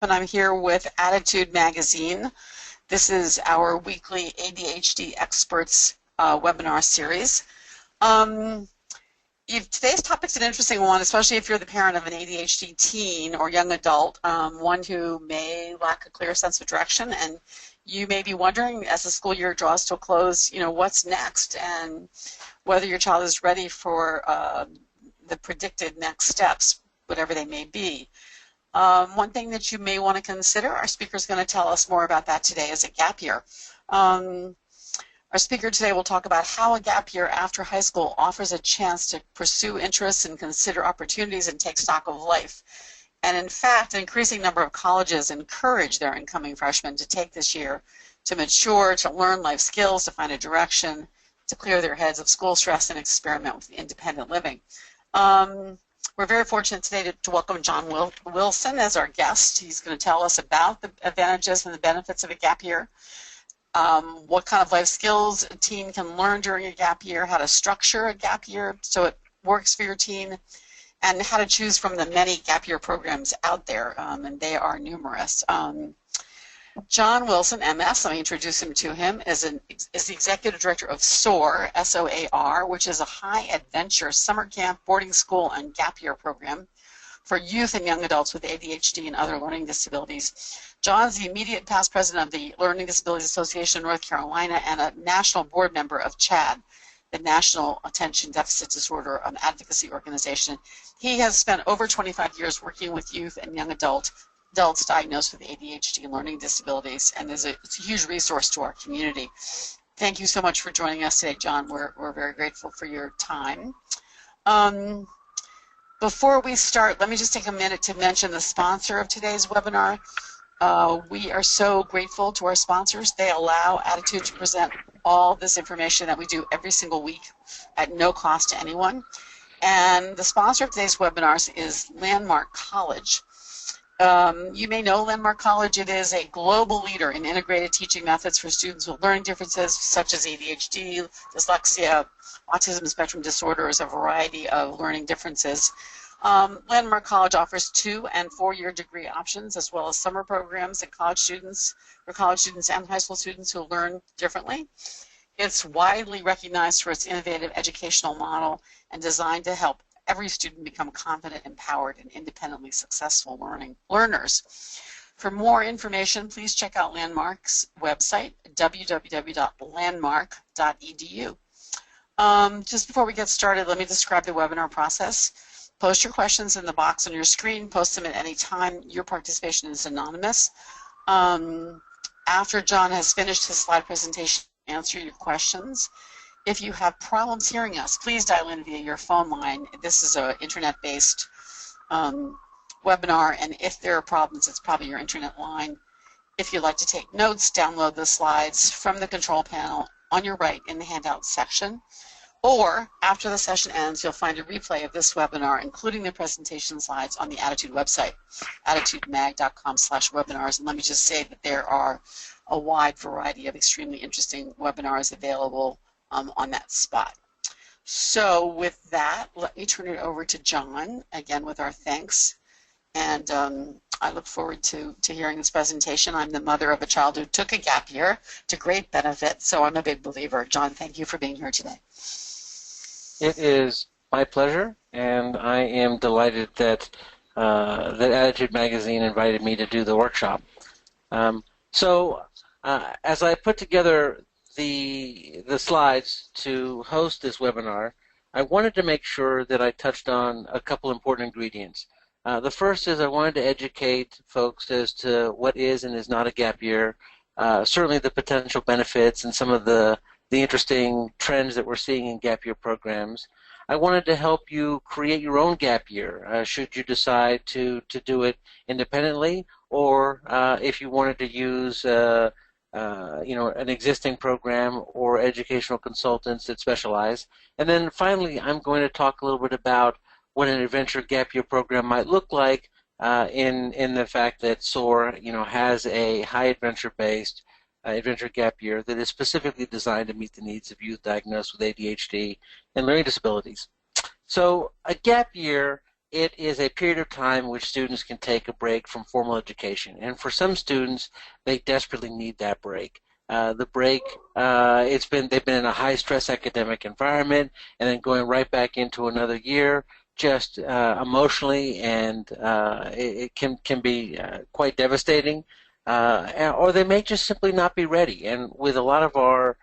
And I'm here with Attitude Magazine. This is our weekly ADHD Experts webinar series. Today's topic's an interesting one, especially if you're the parent of an ADHD teen or young adult, one who may lack a clear sense of direction, and you may be wondering as the school year draws to a close, what's next and whether your child is ready for the predicted next steps, whatever they may be. One thing that you may want to consider, our speaker is going to tell us more about that today, is a gap year. Our speaker today will talk about how a gap year after high school offers a chance to pursue interests and consider opportunities and take stock of life. And in fact, an increasing number of colleges encourage their incoming freshmen to take this year to mature, to learn life skills, to find a direction, to clear their heads of school stress and experiment with independent living. We're very fortunate today to welcome John Willson as our guest. He's going to tell us about the advantages and the benefits of a gap year, what kind of life skills a teen can learn during a gap year, how to structure a gap year so it works for your teen, and how to choose from the many gap year programs out there, and they are numerous. John Willson, MS, let me introduce him, is the Executive Director of Soar, S-O-A-R, which is a high-adventure summer camp, boarding school, and gap year program for youth and young adults with ADHD and other learning disabilities. John's the immediate past president of the Learning Disabilities Association of North Carolina and a national board member of CHAD, the National Attention Deficit Disorder Advocacy Organization. He has spent over 25 years working with youth and young adults diagnosed with ADHD and learning disabilities, and it's a huge resource to our community. Thank you so much for joining us today, John. We're very grateful for your time. Before we start, let me just take a minute to mention the sponsor of today's webinar. We are so grateful to our sponsors. They allow Attitude to present all this information that we do every single week at no cost to anyone. And the sponsor of today's webinars is Landmark College. You may know Landmark College. It is a global leader in integrated teaching methods for students with learning differences such as ADHD, dyslexia, autism spectrum disorders, a variety of learning differences. Landmark College offers 2- and 4-year degree options, as well as summer programs and college students and high school students who learn differently. It's widely recognized for its innovative educational model and designed to help every student become confident, empowered, and independently successful learners. For more information, please check out Landmark's website, www.landmark.edu. Just before we get started, let me describe the webinar process. Post your questions in the box on your screen. Post them at any time. Your participation is anonymous. After John has finished his slide presentation, answer your questions. If you have problems hearing us, please dial in via your phone line. This is an internet-based webinar, and if there are problems, it's probably your internet line. If you'd like to take notes, download the slides from the control panel on your right in the handout section. Or after the session ends, you'll find a replay of this webinar, including the presentation slides, on the Attitude website, attitudemag.com/webinars. And let me just say that there are a wide variety of extremely interesting webinars available on that spot. So with that, let me turn it over to John, again with our thanks. And I look forward to hearing this presentation. I'm the mother of a child who took a gap year to great benefit, so I'm a big believer. John, thank you for being here today. It is my pleasure, and I am delighted that that Attitude Magazine invited me to do the workshop. As I put together the slides to host this webinar, I wanted to make sure that I touched on a couple important ingredients. The first is I wanted to educate folks as to what is and is not a gap year, certainly the potential benefits and some of the interesting trends that we're seeing in gap year programs. I wanted to help you create your own gap year, should you decide to do it independently, or if you wanted to use an existing program or educational consultants that specialize. And then finally, I'm going to talk a little bit about what an adventure gap year program might look like in the fact that Soar, has a high adventure-based adventure gap year that is specifically designed to meet the needs of youth diagnosed with ADHD and learning disabilities. So a gap year it is a period of time in which students can take a break from formal education. And for some students, they desperately need that break. The break, they've been in a high-stress academic environment, and then going right back into another year, just emotionally, and it can be quite devastating. Or they may just simply not be ready. And with a lot of our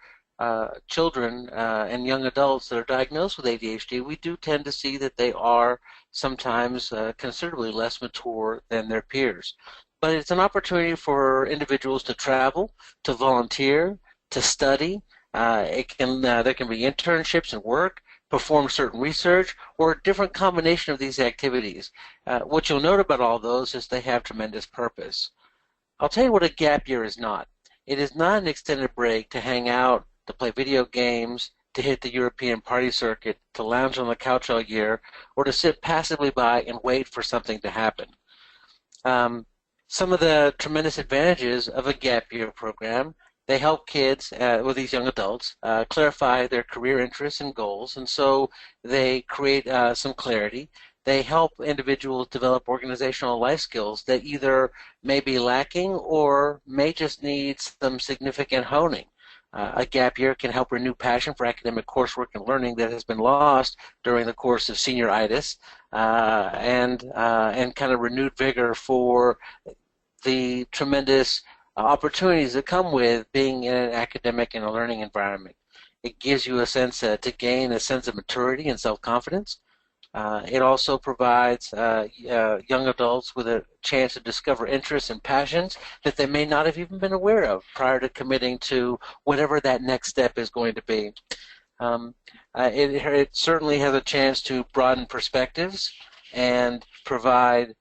children and young adults that are diagnosed with ADHD, we do tend to see that they are sometimes considerably less mature than their peers. But it's an opportunity for individuals to travel, to volunteer, to study. There can be internships and work, perform certain research, or a different combination of these activities. What you'll note about all those is they have tremendous purpose. I'll tell you what a gap year is not. It is not an extended break to hang out, to play video games, to hit the European party circuit, to lounge on the couch all year, or to sit passively by and wait for something to happen. Some of the tremendous advantages of a gap year program, they help kids, or these young adults, clarify their career interests and goals, and so they create some clarity. They help individuals develop organizational life skills that either may be lacking or may just need some significant honing. A gap year can help renew passion for academic coursework and learning that has been lost during the course of senioritis, and kind of renewed vigor for the tremendous opportunities that come with being in an academic and a learning environment. It gives you a sense to gain a sense of maturity and self-confidence. It also provides young adults with a chance to discover interests and passions that they may not have even been aware of prior to committing to whatever that next step is going to be. It certainly has a chance to broaden perspectives and provide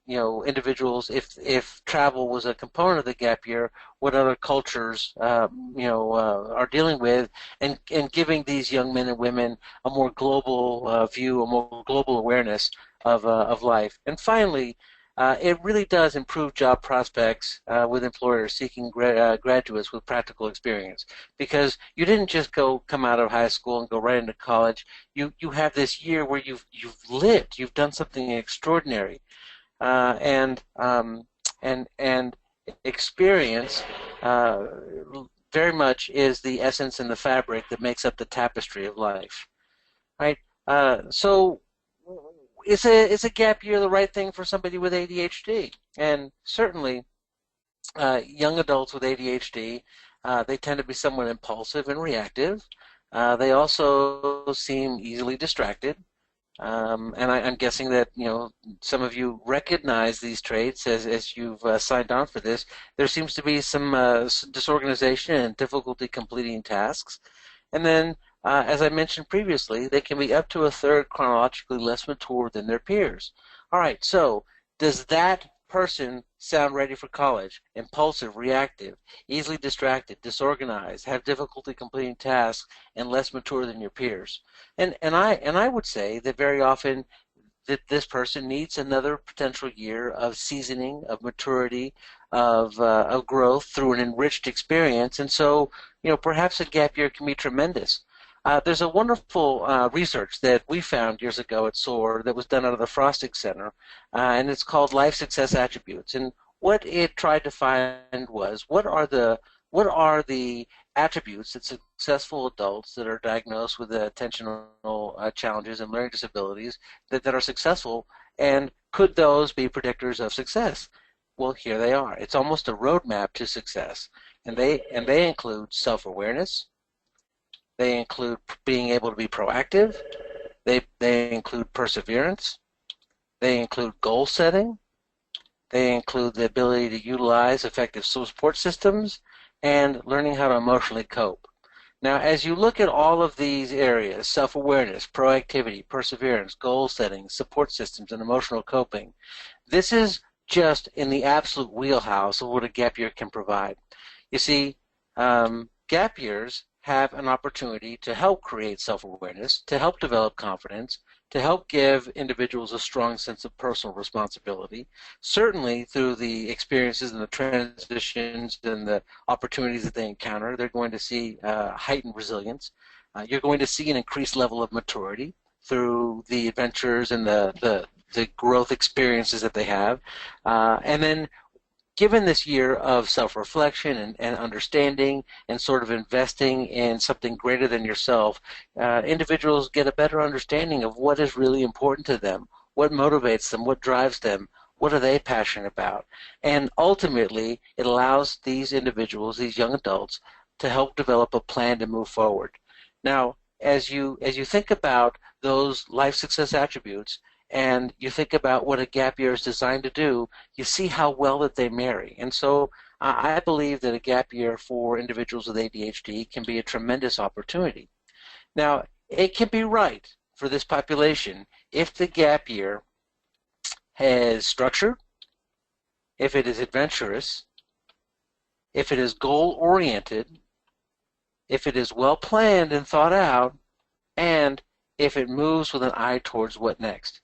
individuals, if travel was a component of the gap year, what other cultures are dealing with, and giving these young men and women a more global view, a more global awareness of life. And finally, it really does improve job prospects with employers seeking graduates with practical experience, because you didn't just come out of high school and go right into college. You have this year where you've lived, you've done something extraordinary. And experience very much is the essence and the fabric that makes up the tapestry of life, right? So is a gap year the right thing for somebody with ADHD? And certainly young adults with ADHD, they tend to be somewhat impulsive and reactive. They also seem easily distracted. And I'm guessing that some of you recognize these traits as you've signed on for this. There seems to be some disorganization and difficulty completing tasks. And then, as I mentioned previously, they can be up to a third chronologically less mature than their peers. All right, so does that person sound ready for college? Impulsive, reactive, easily distracted, disorganized, have difficulty completing tasks, and less mature than your peers. And I would say that very often that this person needs another potential year of seasoning, of maturity, of growth through an enriched experience. And so, perhaps a gap year can be tremendous. There's a wonderful research that we found years ago at Soar that was done out of the Frostig Center, and it's called Life Success Attributes. And what it tried to find was what are the attributes that successful adults that are diagnosed with attentional challenges and learning disabilities that are successful, and could those be predictors of success? Well, here they are. It's almost a roadmap to success, and they include self-awareness. They include being able to be proactive. They include perseverance. They include goal setting. They include the ability to utilize effective support systems and learning how to emotionally cope. Now, as you look at all of these areas, self-awareness, proactivity, perseverance, goal setting, support systems, and emotional coping, this is just in the absolute wheelhouse of what a gap year can provide. You see, gap years have an opportunity to help create self-awareness, to help develop confidence, to help give individuals a strong sense of personal responsibility, certainly through the experiences and the transitions and the opportunities that they encounter. They're going to see heightened resilience. You're going to see an increased level of maturity through the adventures and the growth experiences that they have. And then given this year of self-reflection and understanding and sort of investing in something greater than yourself, individuals get a better understanding of what is really important to them, what motivates them, what drives them, what are they passionate about. And ultimately, it allows these individuals, these young adults, to help develop a plan to move forward. Now, as you think about those life success attributes, and you think about what a gap year is designed to do, you see how well that they marry. And so I believe that a gap year for individuals with ADHD can be a tremendous opportunity. Now, it can be right for this population if the gap year has structure, if it is adventurous, if it is goal-oriented, if it is well-planned and thought out, and if it moves with an eye towards what next.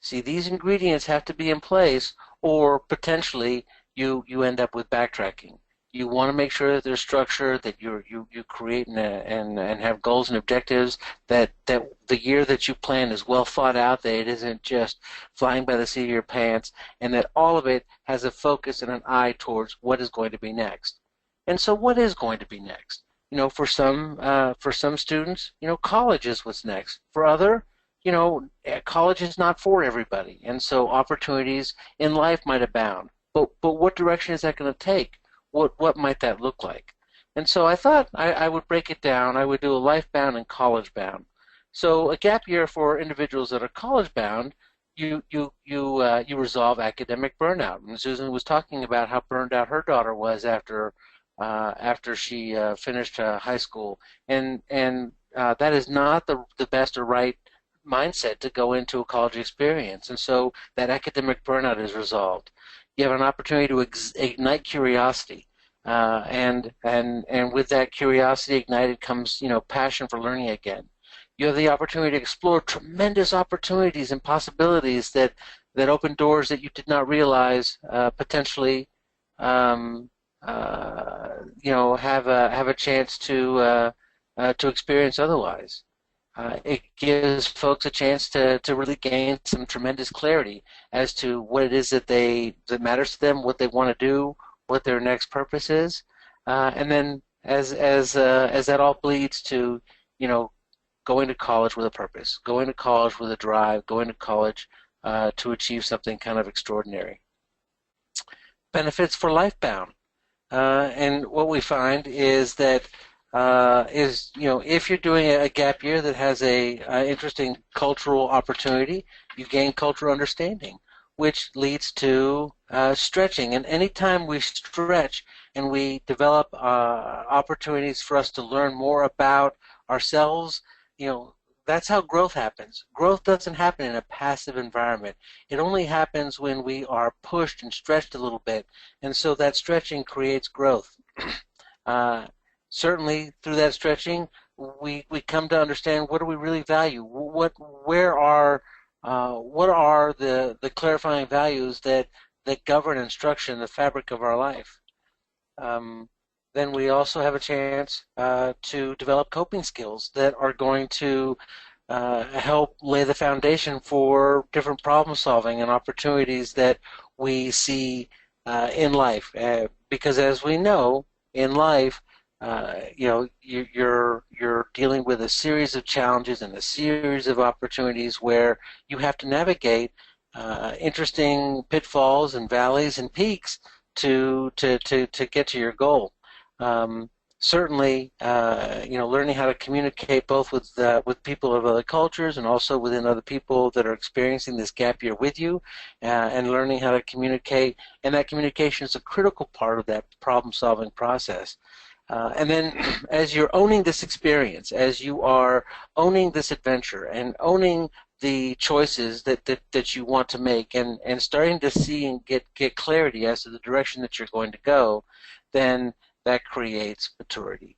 See, these ingredients have to be in place, or potentially you end up with backtracking. You want to make sure that there's structure, that you create and have goals and objectives, that the year that you plan is well thought out, that it isn't just flying by the seat of your pants, and that all of it has a focus and an eye towards what is going to be next. And so what is going to be next? You know, for some students, you know, college is what's next. For other, you know, college is not for everybody, and so opportunities in life might abound. But what direction is that going to take? What might that look like? And so I thought I would break it down. I would do a life-bound and college-bound. So a gap year for individuals that are college-bound, you resolve academic burnout. And Susan was talking about how burned out her daughter was after she finished high school, and that is not the best or right mindset to go into a college experience. And so that academic burnout is resolved. You have an opportunity to ignite curiosity, and with that curiosity ignited comes, you know, passion for learning again. You have the opportunity to explore tremendous opportunities and possibilities that open doors that you did not realize potentially you know, have a chance to experience otherwise. It gives folks a chance to really gain some tremendous clarity as to what it is that matters to them, what they want to do, what their next purpose is, and then as that all bleeds to, you know, going to college with a purpose, going to college with a drive, going to college to achieve something kind of extraordinary. Benefits for lifebound, and what we find is that you know, if you're doing a gap year that has a interesting cultural opportunity, you gain cultural understanding, which leads to stretching. And anytime we stretch and we develop opportunities for us to learn more about ourselves, you know, that's how growth happens. Growth doesn't happen in a passive environment. It only happens when we are pushed and stretched a little bit, and so that stretching creates growth. Certainly, through that stretching, we come to understand what do we really value. What are the clarifying values that govern and structure the fabric of our life. Then we also have a chance to develop coping skills that are going to help lay the foundation for different problem solving and opportunities that we see in life. Because as we know, in life, you know, you're dealing with a series of challenges and a series of opportunities where you have to navigate interesting pitfalls and valleys and peaks to get to your goal. Certainly, you know, learning how to communicate both with people of other cultures and also within other people that are experiencing this gap year with you, and learning how to communicate, and that communication is a critical part of that problem-solving process. And then as you're owning this experience, as you are owning this adventure and owning the choices that you want to make, and starting to see and get clarity as to the direction that you're going to go, then that creates maturity.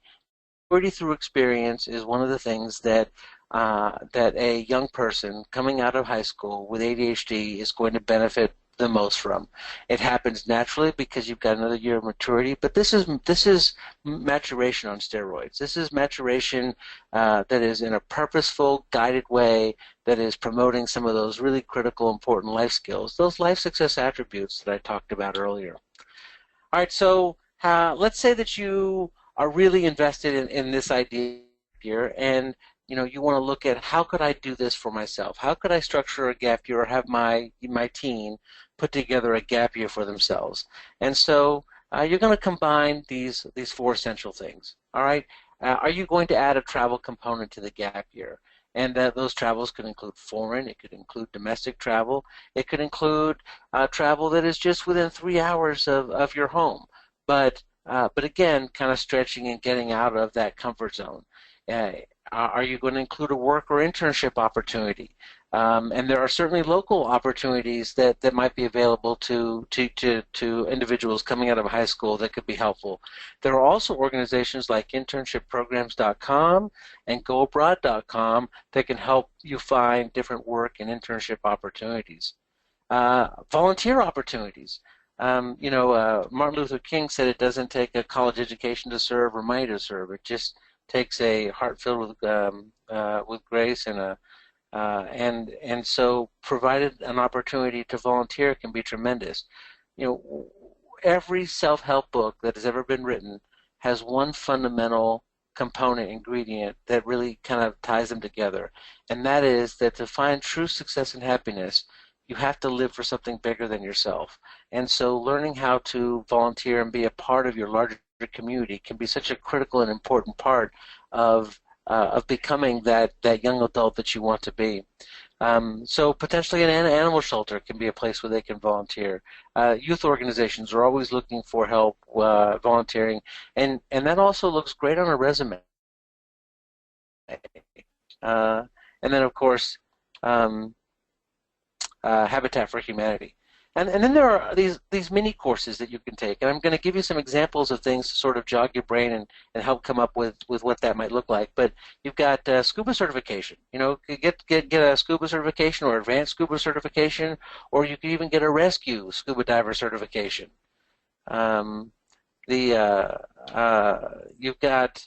Maturity through experience is one of the things that a young person coming out of high school with ADHD is going to benefit the most from. It happens naturally because you've got another year of maturity, but this is maturation on steroids. This is maturation that is in a purposeful, guided way that is promoting some of those really critical, important life skills, those life success attributes that I talked about earlier. All right, so let's say that you are really invested in this idea here, and you want to look at how could I do this for myself? How could I structure a gap year or have my teen put together a gap year for themselves? And so you're going to combine these four essential things. All right, are you going to add a travel component to the gap year? And those travels could include foreign, it could include domestic travel, it could include travel that is just within 3 hours of your home, but again, kind of stretching and getting out of that comfort zone. Are you going to include a work or internship opportunity? And there are certainly local opportunities that might be available to individuals coming out of high school that could be helpful. There are also organizations like internshipprograms.com and goabroad.com that can help you find different work and internship opportunities. Volunteer opportunities. Martin Luther King said it doesn't take a college education to serve or money to serve. It just takes a heart filled with grace and so provided an opportunity to volunteer can be tremendous. Every self-help book that has ever been written has one fundamental component ingredient that really kind of ties them together, and that is that to find true success and happiness, you have to live for something bigger than yourself. And so learning how to volunteer and be a part of your larger community can be such a critical and important part of becoming that young adult that you want to be. So potentially an animal shelter can be a place where they can volunteer. Youth organizations are always looking for help volunteering, and that also looks great on a resume. And then, of course, Habitat for Humanity. And then there are these mini courses that you can take, and I'm going to give you some examples of things to sort of jog your brain and help come up with what that might look like. But you've got scuba certification. Get a scuba certification or advanced scuba certification, or you can even get a rescue scuba diver certification. You've got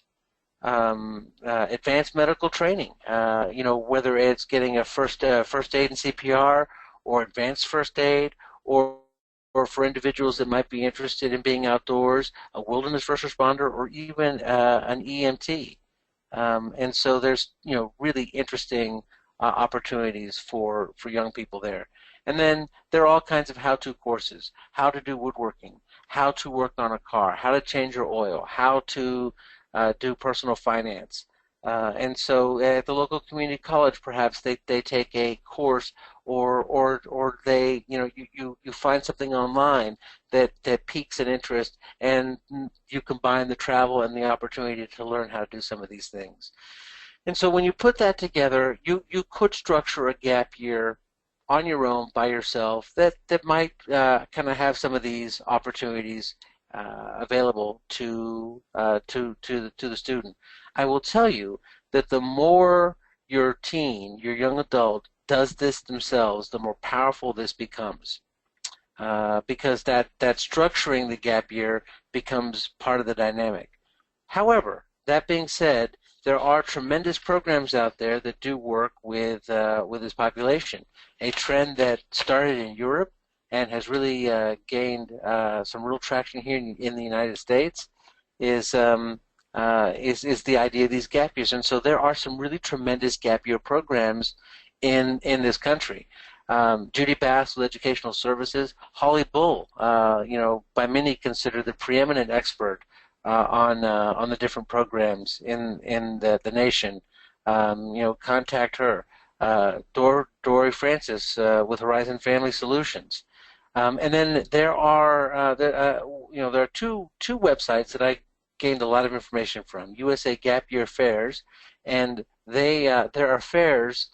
advanced medical training. Whether it's getting a first aid and CPR, or advanced first aid, or for individuals that might be interested in being outdoors, a wilderness first responder, or even an EMT. And so there's really interesting opportunities for young people there. And then there are all kinds of how-to courses: how to do woodworking, how to work on a car, how to change your oil, how to do personal finance. And so at the local community college, perhaps they take a course, or they you find something online that piques an interest, and you combine the travel and the opportunity to learn how to do some of these things. And so when you put that together, you could structure a gap year on your own by yourself that might kind of have some of these opportunities available to the student. I will tell you that the more your teen, your young adult, does this themselves, the more powerful this becomes, because that structuring the gap year becomes part of the dynamic. However, that being said, there are tremendous programs out there that do work with this population. A trend that started in Europe and has really gained some real traction here in the United States is the idea of these gap years. And so there are some really tremendous gap year programs in this country. Judy Bass with Educational Services, Holly Bull, by many considered the preeminent expert on the different programs in the nation. Contact her. Dory Francis with Horizon Family Solutions. And then there are two websites that I gained a lot of information from: USA Gap Year Fairs, and there are fairs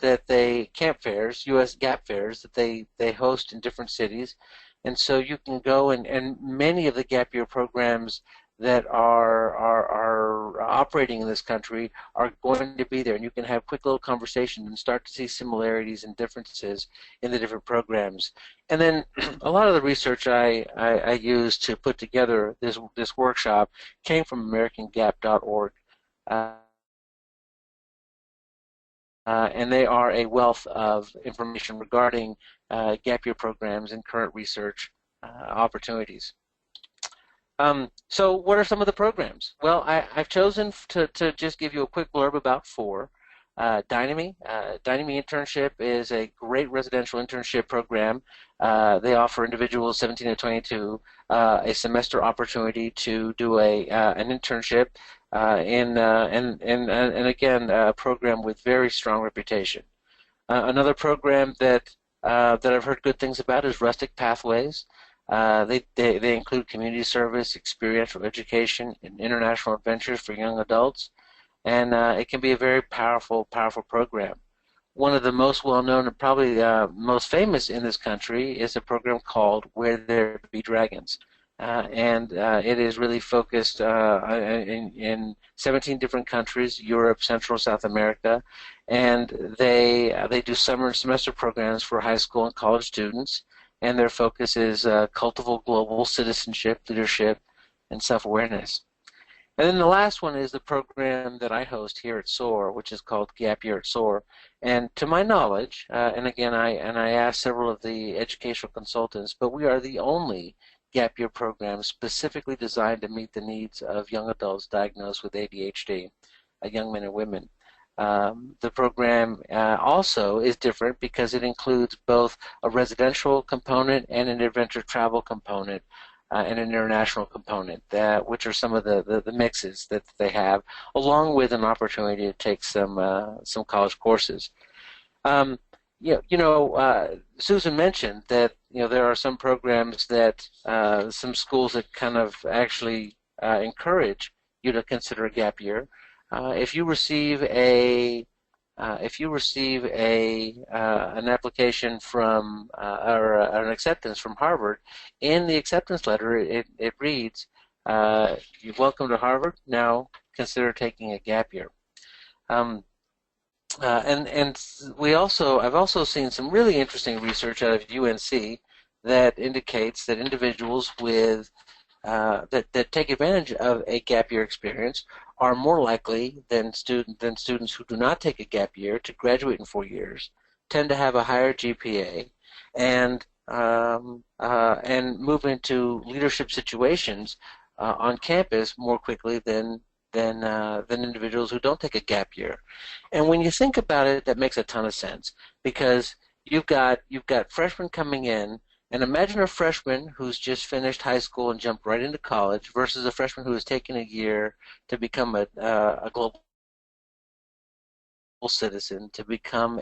camp fairs, U.S. Gap fairs that they host in different cities, and so you can go and many of the gap year programs that are are operating in this country are going to be there, and you can have quick little conversations and start to see similarities and differences in the different programs. And then a lot of the research I used to put together this workshop came from AmericanGap.org. And they are a wealth of information regarding gap year programs and current research opportunities. So what are some of the programs? Well, I've chosen to just give you a quick blurb about four. Dynamy. Dynamy Internship is a great residential internship program. They offer individuals 17 to 22 a semester opportunity to do an internship and again a program with very strong reputation. Another program that I've heard good things about is Rustic Pathways. They include community service, experiential education, and international adventures for young adults, and it can be a very powerful program. One of the most well-known and probably most famous in this country is a program called Where There Be Dragons. And it is really focused in 17 different countries, Europe, Central, South America, and they do summer and semester programs for high school and college students, and their focus is cultivate global citizenship, leadership, and self-awareness. And then the last one is the program that I host here at Soar, which is called Gap Year at Soar. And to my knowledge, and again, I asked several of the educational consultants, but we are the only gap year program specifically designed to meet the needs of young adults diagnosed with ADHD, young men and women. The program also is different because it includes both a residential component and an adventure travel component and an international component, which are some of the mixes that they have, along with an opportunity to take some college courses. Susan mentioned that there are some programs that some schools that kind of actually encourage you to consider a gap year. If you receive an application from or an acceptance from Harvard, in the acceptance letter it reads, "You're welcome to Harvard. Now consider taking a gap year." And I've also seen some really interesting research out of UNC that indicates that individuals with that take advantage of a gap year experience are more likely than students who do not take a gap year to graduate in 4 years, tend to have a higher GPA, and move into leadership situations on campus more quickly than individuals who don't take a gap year. And when you think about it, that makes a ton of sense, because you've got freshmen coming in, and imagine a freshman who's just finished high school and jumped right into college versus a freshman who has taken a year to become a global citizen, to become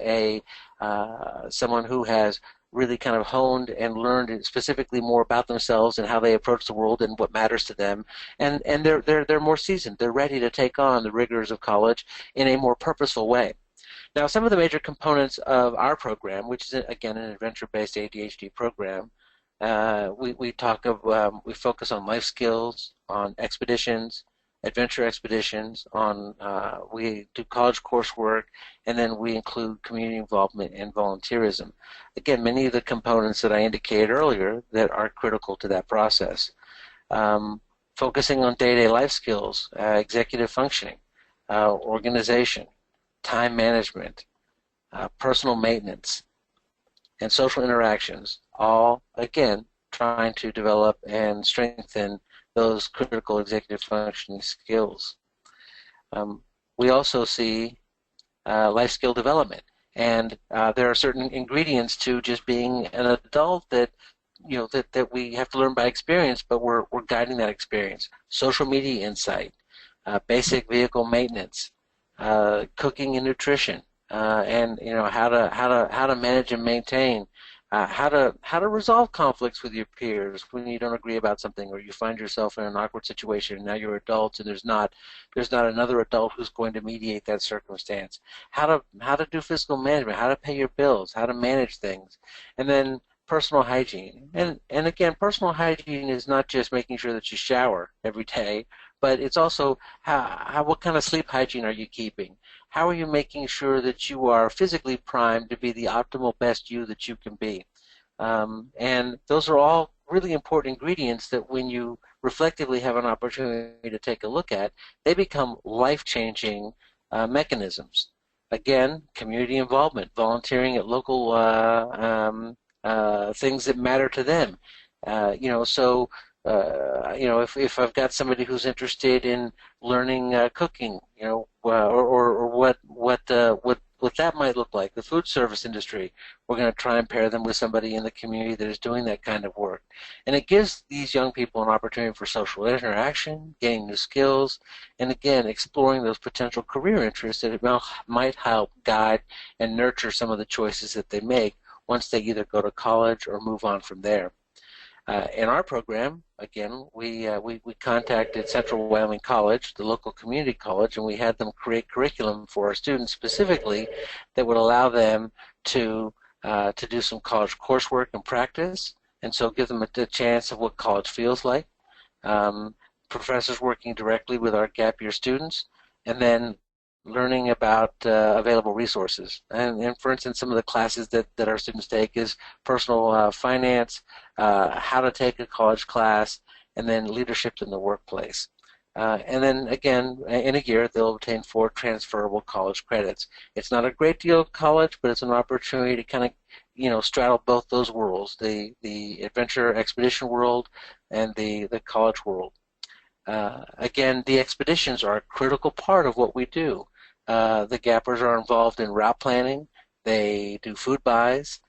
someone who has really kind of honed and learned specifically more about themselves and how they approach the world and what matters to them, and they're more seasoned. They're ready to take on the rigors of college in a more purposeful way. Now, some of the major components of our program, which is again an adventure-based ADHD program, we focus on life skills, on expeditions, adventure expeditions, we do college coursework, and then we include community involvement and volunteerism. Again, many of the components that I indicated earlier that are critical to that process. Focusing on day-to-day life skills, executive functioning, organization, time management, personal maintenance, and social interactions, all, again, trying to develop and strengthen those critical executive functioning skills. We also see life skill development, and there are certain ingredients to just being an adult that we have to learn by experience, but we're guiding that experience. Social media insight, basic vehicle maintenance, cooking and nutrition, and how to manage and maintain. How to resolve conflicts with your peers when you don't agree about something, or you find yourself in an awkward situation and now you're adults and there's not another adult who's going to mediate that circumstance. How to do fiscal management, how to pay your bills, how to manage things, and then personal hygiene. And again, personal hygiene is not just making sure that you shower every day, but it's also what kind of sleep hygiene are you keeping? How are you making sure that you are physically primed to be the optimal best you that you can be? And those are all really important ingredients that when you reflectively have an opportunity to take a look at, they become life-changing mechanisms. Again, community involvement, volunteering at local things that matter to them. If I've got somebody who's interested in learning cooking, or what that might look like, the food service industry, we're going to try and pair them with somebody in the community that is doing that kind of work. And it gives these young people an opportunity for social interaction, gaining new skills, and again, exploring those potential career interests that might help guide and nurture some of the choices that they make once they either go to college or move on from there. In our program, again, we contacted Central Wyoming College, the local community college, and we had them create curriculum for our students specifically that would allow them to do some college coursework and practice, and so give them a chance of what college feels like. Professors working directly with our gap year students, and then learning about available resources. And for instance, some of the classes that our students take is personal finance, how to take a college class, and then leadership in the workplace. And then again, in a year, they'll obtain 4 transferable college credits. It's not a great deal of college, but it's an opportunity to kind of, straddle both those worlds, the adventure expedition world and the college world. Again, the expeditions are a critical part of what we do. The gappers are involved in route planning. They do food buys.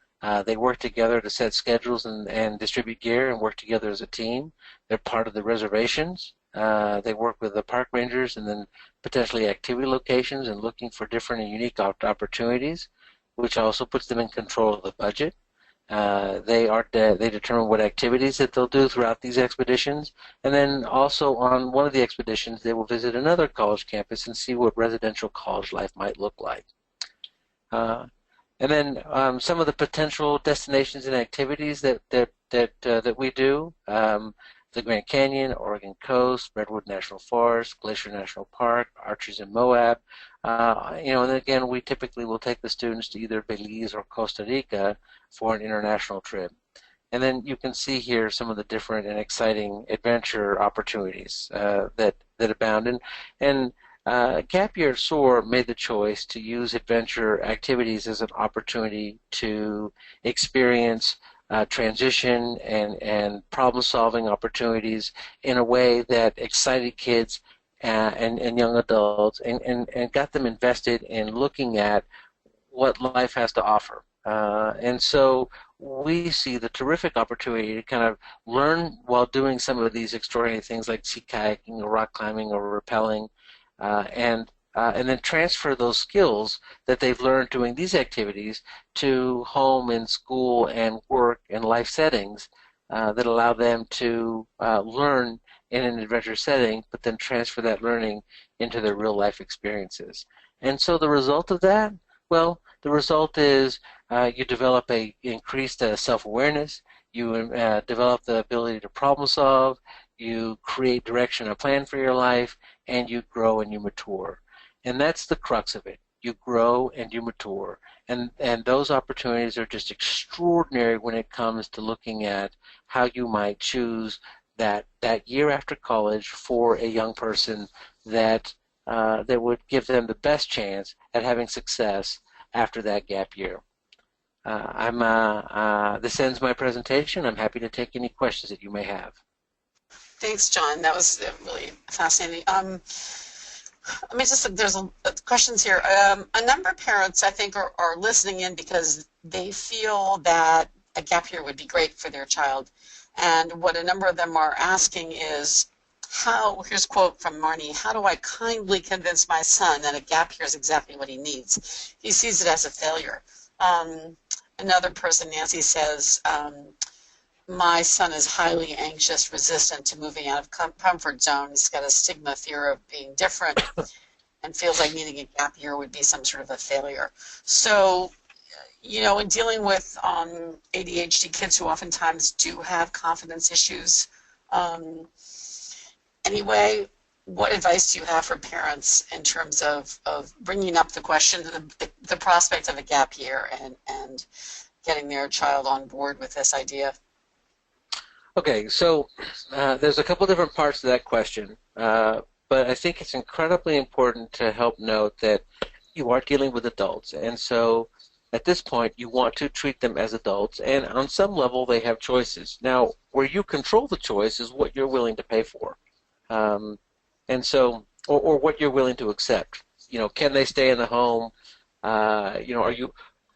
They work together to set schedules and distribute gear and work together as a team. They're part of the reservations. They work with the park rangers and then potentially activity locations and looking for different and unique opportunities, which also puts them in control of the budget. They determine what activities that they'll do throughout these expeditions, and then also on one of the expeditions they will visit another college campus and see what residential college life might look like. And then some of the potential destinations and activities that we do: the Grand Canyon, Oregon Coast, Redwood National Forest, Glacier National Park, Arches in Moab. And again, we typically will take the students to either Belize or Costa Rica for an international trip. And then you can see here some of the different and exciting adventure opportunities that abound. And Gap Year at Soar made the choice to use adventure activities as an opportunity to experience transition and problem-solving opportunities in a way that excited kids and young adults and got them invested in looking at what life has to offer. And so we see the terrific opportunity to kind of learn while doing some of these extraordinary things like sea kayaking or rock climbing or rappelling, and then transfer those skills that they've learned doing these activities to home and school and work and life settings that allow them to learn in an adventure setting, but then transfer that learning into their real life experiences. And so the result of that, well, the result is you develop a increased self-awareness, you develop the ability to problem solve, you create direction and plan for your life, and you grow and you mature. And that's the crux of it. You grow and you mature. And those opportunities are just extraordinary when it comes to looking at how you might choose that year after college for a young person that would give them the best chance at having success after that gap year. This ends my presentation. I'm happy to take any questions that you may have. Thanks, John. That was really fascinating. There's questions here. A number of parents, I think, are listening in because they feel that a gap year would be great for their child. And what a number of them are asking is, here's a quote from Marnie, how do I kindly convince my son that a gap year is exactly what he needs? He sees it as a failure. Another person, Nancy, says, my son is highly anxious, resistant to moving out of comfort zone. He's got a stigma, fear of being different, and feels like needing a gap year would be some sort of a failure. So, in dealing with ADHD kids who oftentimes do have confidence issues, anyway, what advice do you have for parents in terms of bringing up the question, the prospect of a gap year, and getting their child on board with this idea? Okay, so there's a couple different parts to that question, but I think it's incredibly important to help note that you are dealing with adults, and so at this point you want to treat them as adults, and on some level they have choices. Now, where you control the choice is what you're willing to pay for, and so, or what you're willing to accept. You know, can they stay in the home? You know,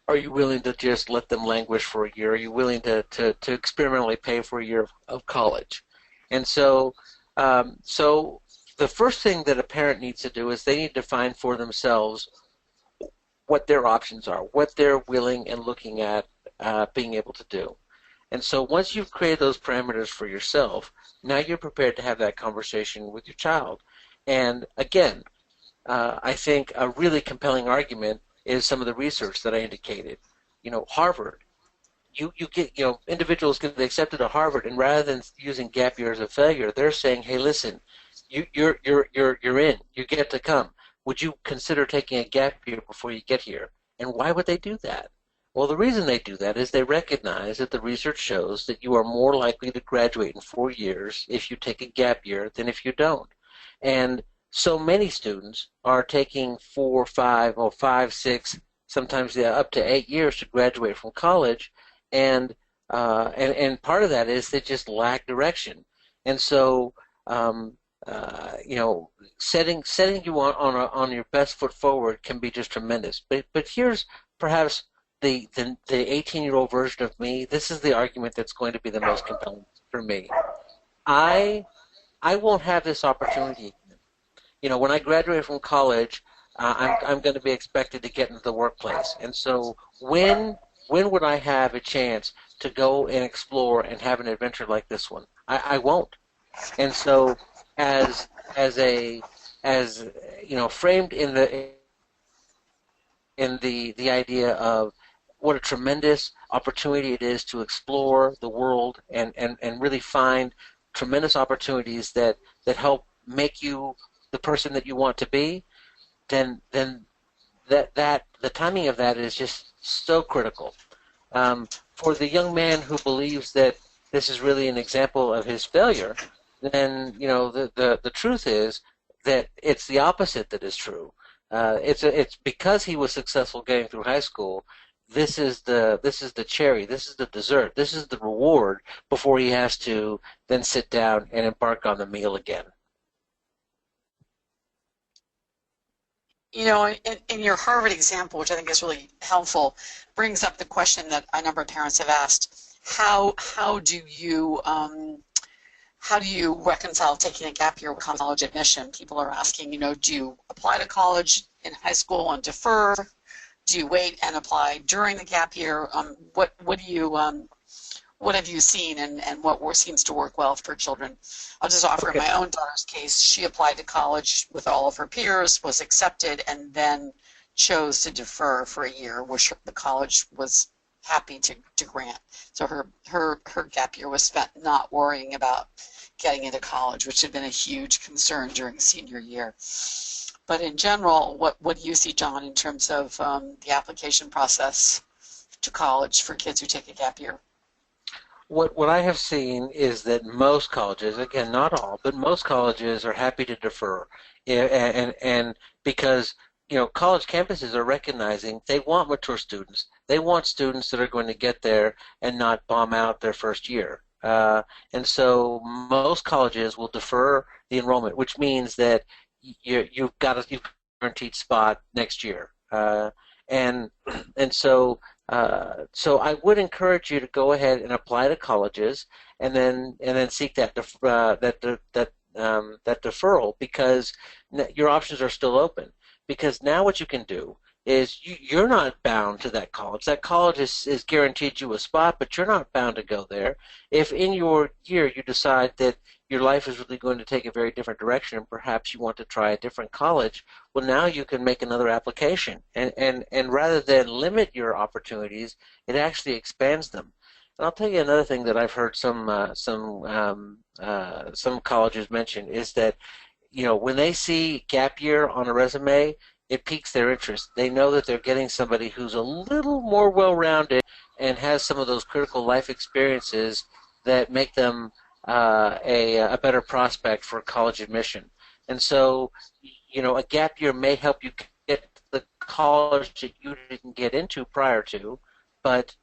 are you willing to just let them languish for a year? Are you willing to experimentally pay for a year of college? And so, so the first thing that a parent needs to do is they need to find for themselves what their options are, what they're willing and looking at being able to do. And so once you've created those parameters for yourself, now you're prepared to have that conversation with your child. And again, I think a really compelling argument is some of the research that I indicated. You know, Harvard, you get, you know, individuals get accepted to Harvard, and rather than using gap year as a failure, they're saying, hey, listen, you're in, you get to come. Would you consider taking a gap year before you get here? And why would they do that? Well, the reason they do that is they recognize that the research shows that you are more likely to graduate in 4 years if you take a gap year than if you don't. And so many students are taking 4, 5, or 5, 6, sometimes up to 8 years to graduate from college, and part of that is they just lack direction. And so, you know, setting you on your best foot forward can be just tremendous. But here's perhaps the 18-year-old version of me. This is the argument that's going to be the most compelling for me. I won't have this opportunity. You know, when I graduate from college, I'm going to be expected to get into the workplace. And so when would I have a chance to go and explore and have an adventure like this one? I won't. And so as you know, framed in the idea of what a tremendous opportunity it is to explore the world and really find tremendous opportunities that help make you the person that you want to be, then that the timing of that is just so critical. For the young man who believes that this is really an example of his failure, then, you know, the truth is that it's the opposite that is true. It's because he was successful getting through high school. This is the cherry. This is the dessert. This is the reward before he has to then sit down and embark on the meal again. You know, in your Harvard example, which I think is really helpful, brings up the question that a number of parents have asked: how do you reconcile taking a gap year with college admission? People are asking, you know, do you apply to college in high school and defer? Do you wait and apply during the gap year? What have you seen, and what seems to work well for children? I'll just offer in my own daughter's case, she applied to college with all of her peers, was accepted, and then chose to defer for a year, which the college was happy to grant. So her gap year was spent not worrying about getting into college, which had been a huge concern during senior year. But in general, what do you see, John, in terms of the application process to college for kids who take a gap year? What I have seen is that most colleges, again, not all, but most colleges are happy to defer, and because, you know, college campuses are recognizing they want mature students. They want students that are going to get there and not bomb out their first year. And so most colleges will defer the enrollment, which means that you've got a guaranteed spot next year. And so I would encourage you to go ahead and apply to colleges, and then seek that deferral, because your options are still open. Because now what you can do is you're not bound to that college. That college is guaranteed you a spot, but you're not bound to go there. If in your year you decide that your life is really going to take a very different direction and perhaps you want to try a different college, well, now you can make another application. And rather than limit your opportunities, it actually expands them. And I'll tell you another thing that I've heard some colleges mention is that when they see gap year on a resume, it piques their interest. They know that they're getting somebody who's a little more well-rounded and has some of those critical life experiences that make them a better prospect for college admission. And so, a gap year may help you get the college that you didn't get into prior to, but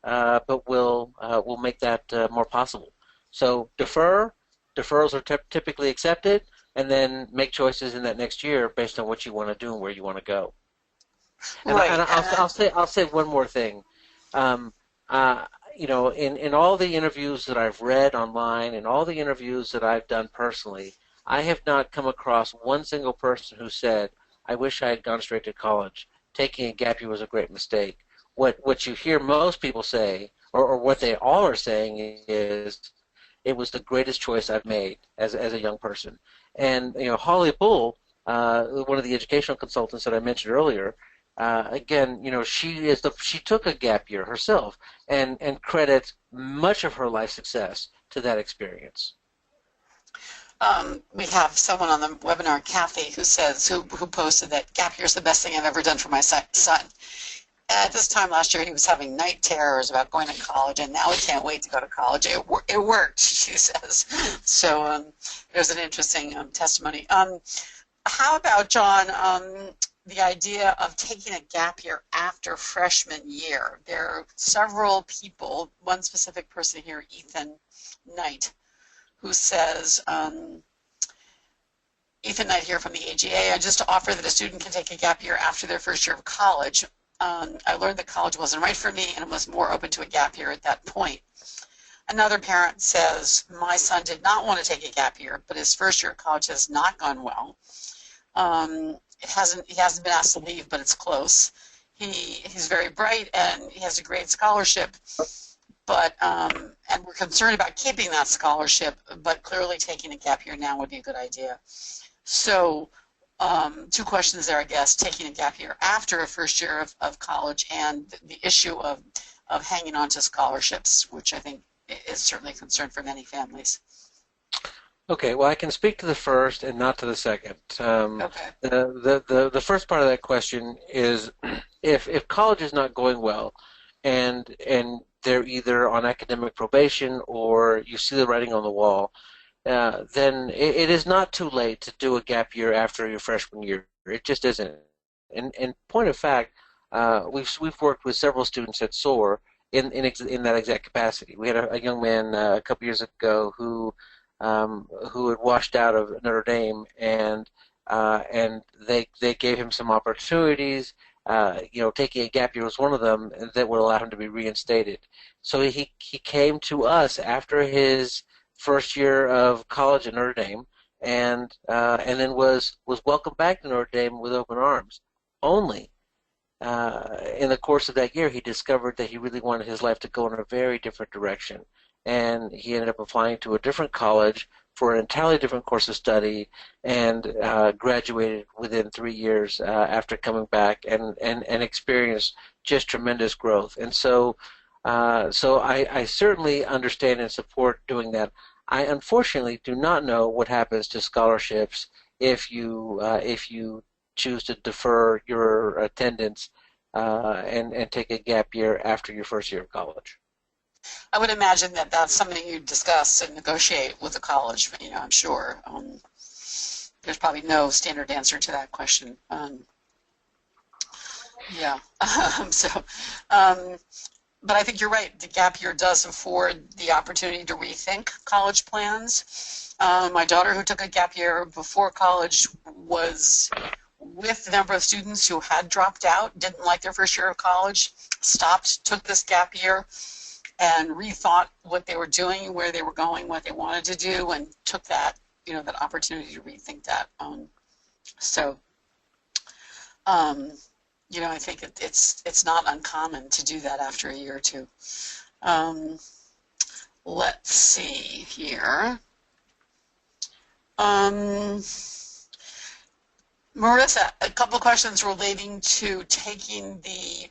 will make that more possible. So deferrals are typically accepted, and then make choices in that next year based on what you want to do and where you want to go. And, Right. I'll say one more thing. Um, in all the interviews that I've read online and all the interviews that I've done personally, I have not come across one single person who said, "I wish I had gone straight to college. Taking a gap year was a great mistake." What you hear most people say, or what they all are saying, is, "It was the greatest choice I've made as a young person." And Holly Bull, one of the educational consultants that I mentioned earlier, again, she took a gap year herself and credits much of her life success to that experience. We have someone on the webinar, Kathy, who posted that gap year is the best thing I've ever done for my son. At this time last year, he was having night terrors about going to college, and now he can't wait to go to college. It worked, she says. So there's an interesting testimony. How about, John, the idea of taking a gap year after freshman year? There are several people, one specific person here, Ethan Knight, who says, Ethan Knight here from the AGA, I just offer that a student can take a gap year after their first year of college. I learned that college wasn't right for me and was more open to a gap year at that point. Another parent says, my son did not want to take a gap year, but his first year of college has not gone well. He hasn't been asked to leave, but it's close. He's very bright and he has a great scholarship, but and we're concerned about keeping that scholarship, but clearly taking a gap year now would be a good idea. So two questions there, I guess: taking a gap year after a first year of college, and the issue of hanging on to scholarships, which I think is certainly a concern for many families. Okay, well, I can speak to the first and not to the second. Okay. The first part of that question is, if college is not going well, and they're either on academic probation or you see the writing on the wall, then it is not too late to do a gap year after your freshman year. It just isn't. And point of fact, we've worked with several students at Soar in that exact capacity. We had a young man a couple years ago who had washed out of Notre Dame, and they gave him some opportunities. Taking a gap year was one of them that would allow him to be reinstated. So he came to us after his first year of college at Notre Dame, and then was welcomed back to Notre Dame with open arms. Only in the course of that year, he discovered that he really wanted his life to go in a very different direction, and he ended up applying to a different college for an entirely different course of study, and graduated within 3 years after coming back, and experienced just tremendous growth. And so I certainly understand and support doing that. I unfortunately do not know what happens to scholarships if you choose to defer your attendance and take a gap year after your first year of college. I would imagine that that's something you discuss and negotiate with the college. I'm sure there's probably no standard answer to that question. Yeah. But I think you're right. The gap year does afford the opportunity to rethink college plans. My daughter, who took a gap year before college, was with the number of students who had dropped out, didn't like their first year of college, stopped, took this gap year, and rethought what they were doing, where they were going, what they wanted to do, and took that, that opportunity to rethink that. I think it's not uncommon to do that after a year or two. Let's see here. Marissa, a couple questions relating to taking the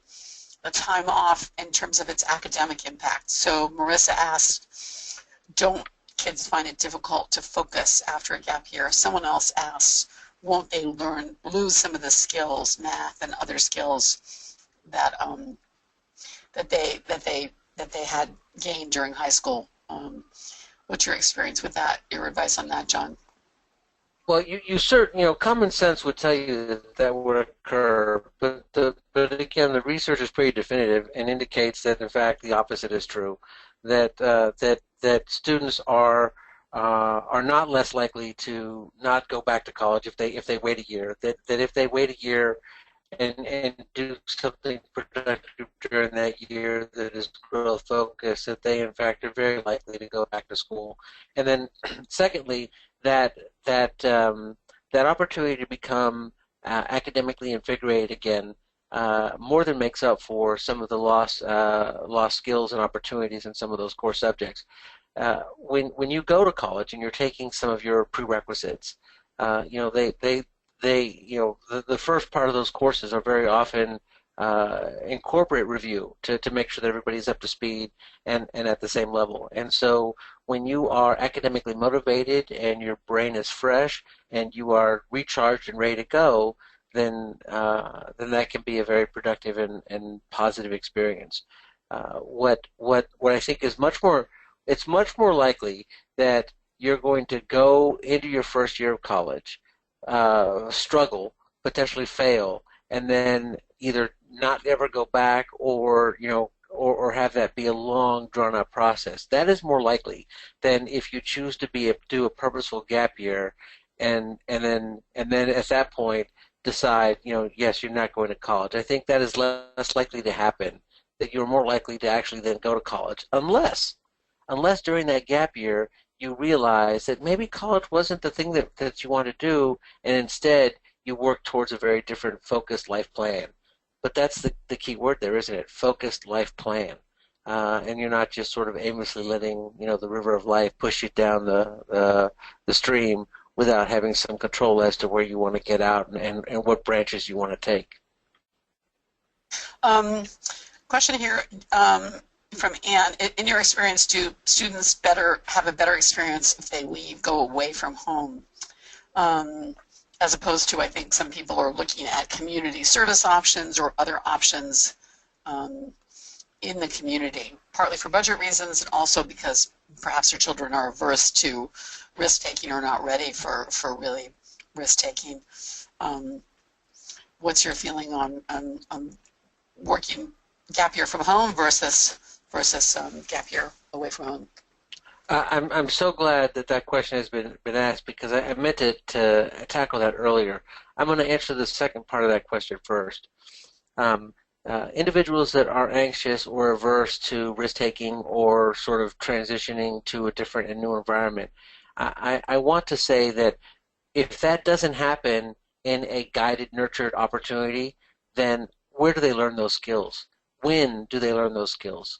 time off in terms of its academic impact. So Marissa asked, kids find it difficult to focus after a gap year. Someone else asks, won't they lose some of the skills, math and other skills that that they had gained during high school? What's your experience with that? Your advice on that, John? Well, common sense would tell you that that would occur, but again, the research is pretty definitive and indicates that in fact the opposite is true, that students are not less likely to not go back to college if they wait a year. That if they wait a year and do something productive during that year that is growth focused, that they in fact are very likely to go back to school. And then secondly, that that opportunity to become academically invigorated again more than makes up for some of the lost skills and opportunities in some of those core subjects. When you go to college and you're taking some of your prerequisites, the first part of those courses are very often incorporate review to make sure that everybody's up to speed and at the same level. And so when you are academically motivated and your brain is fresh and you are recharged and ready to go, then that can be a very productive and positive experience. What I think is it's much more likely that you're going to go into your first year of college, struggle, potentially fail, and then either not ever go back or have that be a long drawn out process. That is more likely than if you choose to do a purposeful gap year and then at that point decide, yes, you're not going to college. I think that is less likely to happen, that you're more likely to actually then go to college unless during that gap year you realize that maybe college wasn't the thing that you want to do, and instead you work towards a very different focused life plan. But that's the key word there, isn't it? Focused life plan. And you're not just sort of aimlessly letting the river of life push you down the stream without having some control as to where you want to get out and what branches you want to take. Question here from Anne. In your experience, do students have a better experience if they go away from home? As opposed to, I think some people are looking at community service options or other options in the community, partly for budget reasons and also because perhaps their children are averse to risk-taking or not ready for really risk-taking. What's your feeling on working gap year from home versus gap year away from home? I'm so glad that question has been asked, because I meant to tackle that earlier. I'm going to answer the second part of that question first. Individuals that are anxious or averse to risk-taking or sort of transitioning to a different and new environment, I want to say that if that doesn't happen in a guided, nurtured opportunity, then where do they learn those skills? When do they learn those skills?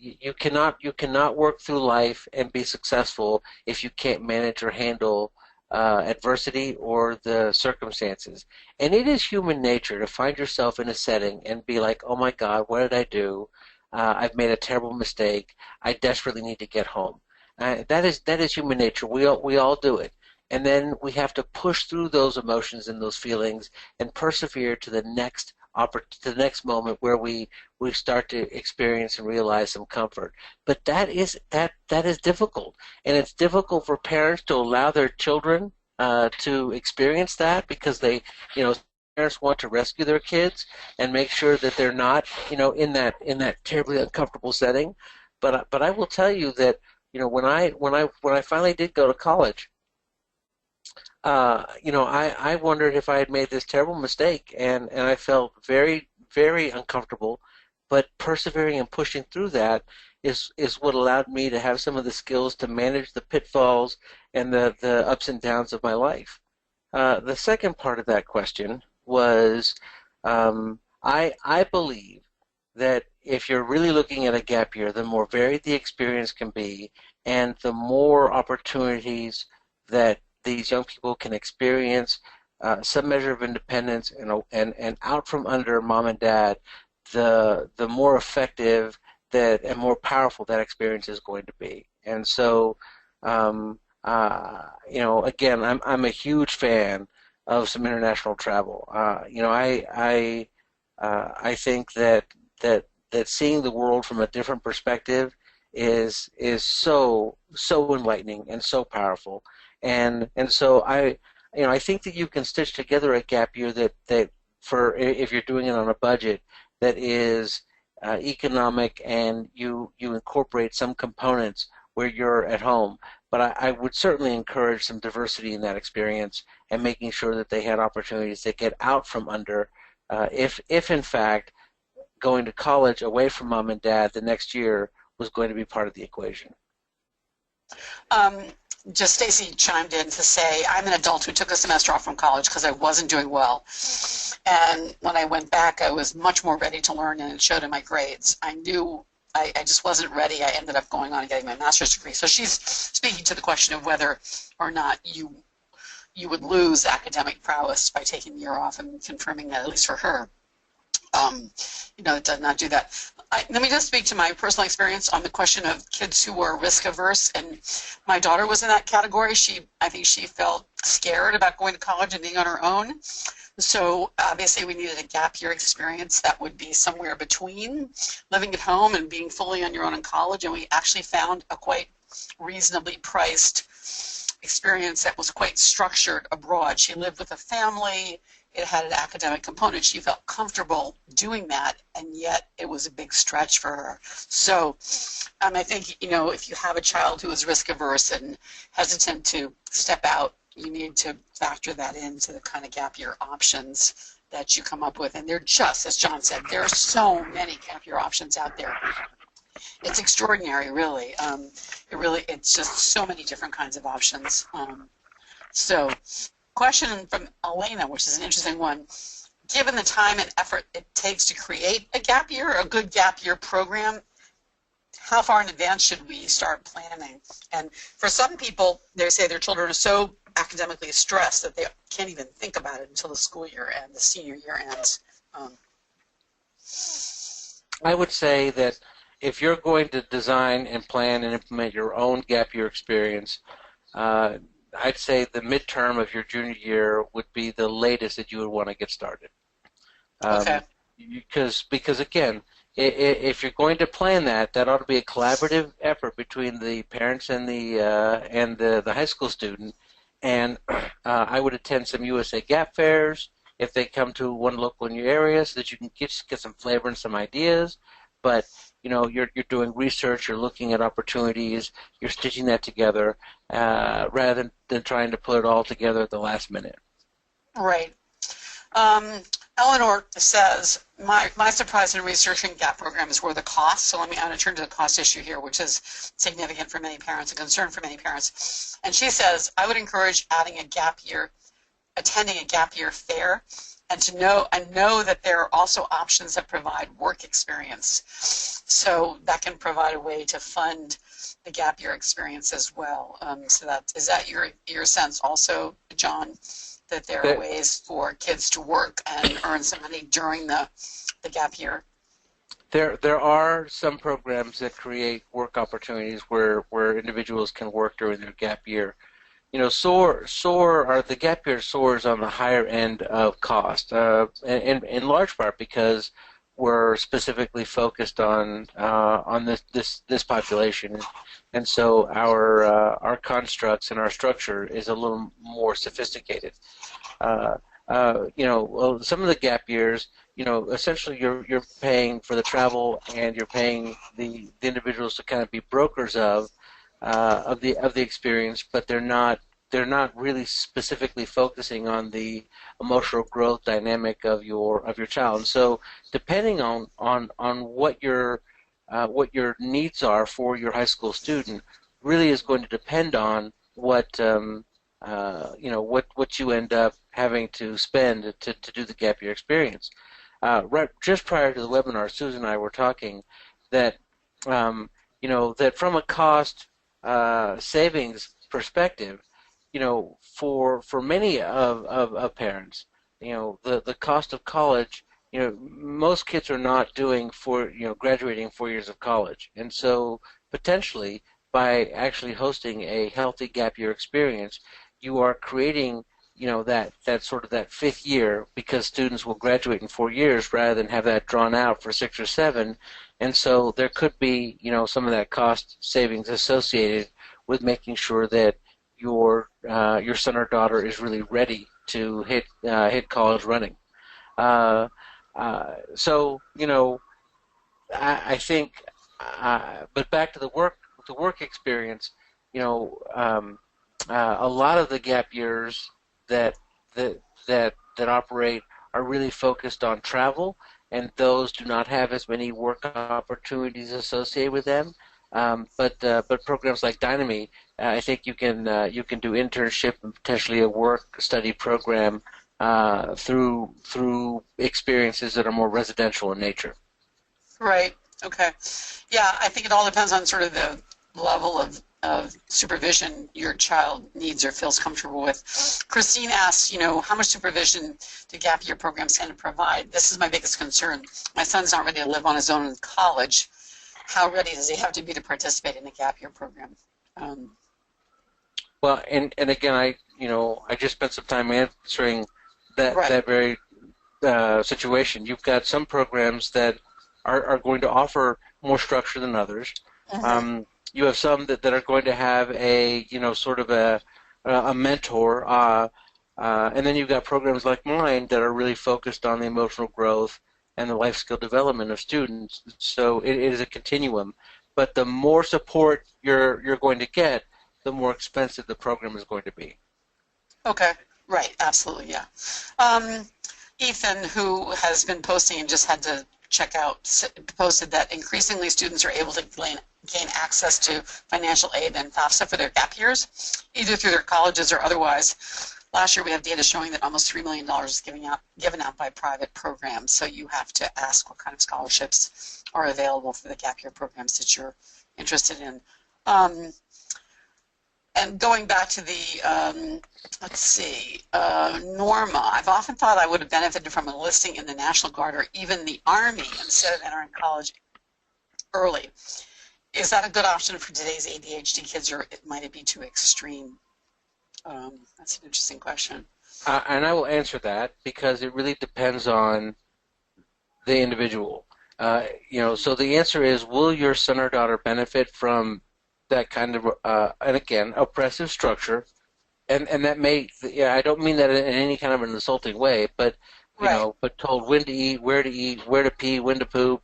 You cannot work through life and be successful if you can't manage or handle adversity or the circumstances. And it is human nature to find yourself in a setting and be like, oh my God, what did I do? I've made a terrible mistake. I desperately need to get home. That is human nature. We all do it. And then we have to push through those emotions and those feelings and persevere to the next moment where we start to experience and realize some comfort. But that is difficult, and it's difficult for parents to allow their children to experience that, because parents want to rescue their kids and make sure that they're not in that terribly uncomfortable setting. But I will tell you that when I finally did go to college, I wondered if I had made this terrible mistake, and I felt very, very uncomfortable. But persevering and pushing through that is what allowed me to have some of the skills to manage the pitfalls and the ups and downs of my life. The second part of that question was, I believe that if you're really looking at a gap year, the more varied the experience can be, and the more opportunities that these young people can experience some measure of independence and out from under mom and dad, the more effective and more powerful that experience is going to be. And so Again, I'm a huge fan of some international travel. I think that seeing the world from a different perspective is so enlightening and so powerful, and so I think that you can stitch together a gap year that for if you're doing it on a budget that is economic, and you incorporate some components where you're at home. But I would certainly encourage some diversity in that experience, and making sure that they had opportunities to get out from under, if in fact going to college away from mom and dad the next year was going to be part of the equation. Um, just Stacy chimed in to say, I'm an adult who took a semester off from college because I wasn't doing well. And when I went back, I was much more ready to learn, and it showed in my grades. I knew I just wasn't ready. I ended up going on and getting my master's degree. So she's speaking to the question of whether or not you would lose academic prowess by taking a year off, and confirming that, at least for her. It does not do that. Let me just speak to my personal experience on the question of kids who were risk averse, and my daughter was in that category. I think she felt scared about going to college and being on her own. So obviously we needed a gap year experience that would be somewhere between living at home and being fully on your own in college, and we actually found a quite reasonably priced experience that was quite structured abroad. She lived with a family. It had an academic component. She felt comfortable doing that, and yet it was a big stretch for her. So I think, if you have a child who is risk averse and hesitant to step out, you need to factor that into the kind of gap year options that you come up with. And they're just, as John said, there are so many gap year options out there. It's extraordinary, really. It's just so many different kinds of options. Question from Elena, which is an interesting one. Given the time and effort it takes to create a gap year, a good gap year program, how far in advance should we start planning? And for some people, they say their children are so academically stressed that they can't even think about it until the school year and the senior year ends. I would say that if you're going to design and plan and implement your own gap year experience, I'd say the midterm of your junior year would be the latest that you would want to get started. Okay. Because again, if you're going to plan that ought to be a collaborative effort between the parents and the high school student. And I would attend some USA Gap fairs if they come to one local in your area, so that you can get some flavor and some ideas. But you're doing research, you're looking at opportunities, you're stitching that together, rather than trying to put it all together at the last minute. Right. Eleanor says, my surprise in researching GAP programs were the costs. So I'm going to turn to the cost issue here, which is significant for many parents, a concern for many parents. And she says, I would encourage attending a gap year fair, and to know that there are also options that provide work experience. So that can provide a way to fund the gap year experience as well. Is that your sense also, John, that there are ways for kids to work and earn some money during the gap year? There are some programs that create work opportunities where individuals can work during their gap year. Soar, or the gap year soars on the higher end of cost, in large part because we're specifically focused on this population, and so our constructs and our structure is a little more sophisticated. Some of the gap years, essentially you're paying for the travel, and you're paying the individuals to kind of be brokers of the experience, but they're not really specifically focusing on the emotional growth dynamic of your child. And so depending on what your needs are for your high school student really is going to depend on what you end up having to spend to do the gap year experience. Right, just prior to the webinar, Susan and I were talking that that from a cost savings perspective, for many of parents, the cost of college, most kids are not doing graduating 4 years of college, and so potentially by actually hosting a healthy gap year experience, you are creating, that sort of that fifth year, because students will graduate in 4 years rather than have that drawn out for 6 or 7. And so there could be, some of that cost savings associated with making sure that your son or daughter is really ready to hit college running. Uh, so I think, but back to the work experience, a lot of the gap years that that that operate are really focused on travel, and those do not have as many work opportunities associated with them. But programs like Dyname, I think you can do internship and potentially a work study program through experiences that are more residential in nature. Right. Okay. Yeah, I think it all depends on sort of the level of supervision your child needs or feels comfortable with. Christine asks, how much supervision do gap year programs tend to provide? This is my biggest concern. My son's not ready to live on his own in college. How ready does he have to be to participate in a gap year program? Well, and again, I just spent some time answering that very situation. You've got some programs that are going to offer more structure than others. Mm-hmm. You have some that are going to have a sort of a mentor, and then you've got programs like mine that are really focused on the emotional growth and the life skill development of students. So it is a continuum. But the more support you're going to get, the more expensive the program is going to be. Okay. Right. Absolutely. Yeah. Ethan, who has been posting and just had to check out, posted that increasingly students are able to gain access to financial aid and FAFSA for their gap years, either through their colleges or otherwise. Last year we have data showing that almost $3 million is given out by private programs, so you have to ask what kind of scholarships are available for the gap year programs that you're interested in. And going back to the, let's see, Norma, I've often thought I would have benefited from enlisting in the National Guard or even the Army instead of entering college early. Is that a good option for today's ADHD kids, or might it be too extreme? That's an interesting question. And I will answer that because it really depends on the individual. So the answer is, will your son or daughter benefit from that kind of, and again, oppressive structure? And that may, I don't mean that in any kind of an insulting way, but but told when to eat, where to pee, when to poop.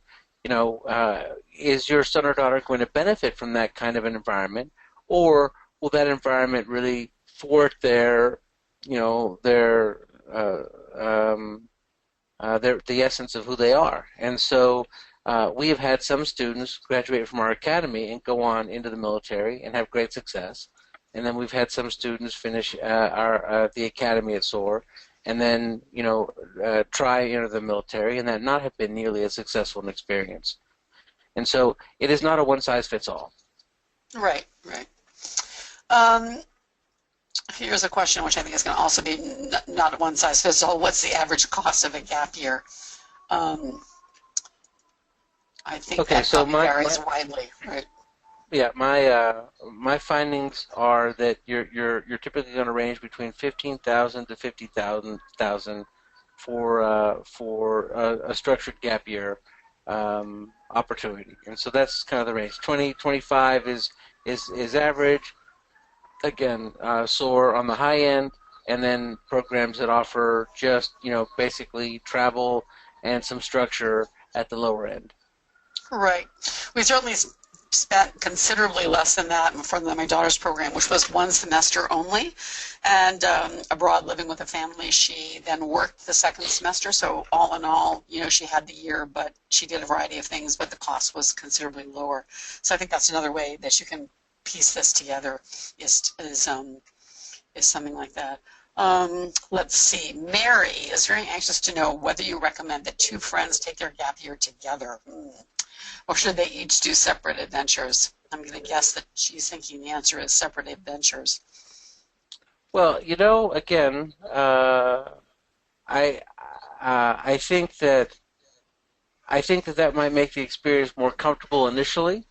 Is your son or daughter going to benefit from that kind of an environment, or will that environment really thwart the essence of who they are? And so we have had some students graduate from our academy and go on into the military and have great success. And then we've had some students finish the academy at Soar and then try enter the military and that not have been nearly as successful an experience. And so it is not a one-size-fits-all. Right. Here's a question which I think is going to also be not a one-size-fits-all. What's the average cost of a gap year? I think that varies widely, right? Yeah, my findings are that you're typically going to range between $15,000 to $50,000 for a structured gap year opportunity, and so that's kind of the range. 25 is average. Again, Soar on the high end, and then programs that offer just basically travel and some structure at the lower end. Right. We certainly spent considerably less than that for my daughter's program, which was 1 semester only, and abroad living with a family. She then worked the second semester, so all in all, she had the year, but she did a variety of things, but the cost was considerably lower. So I think that's another way that you can piece this together is something like that. Let's see. Mary is very anxious to know whether you recommend that 2 friends take their gap year together. Or should they each do separate adventures? I'm going to guess that she's thinking the answer is separate adventures. Well, again, I think that might make the experience more comfortable initially,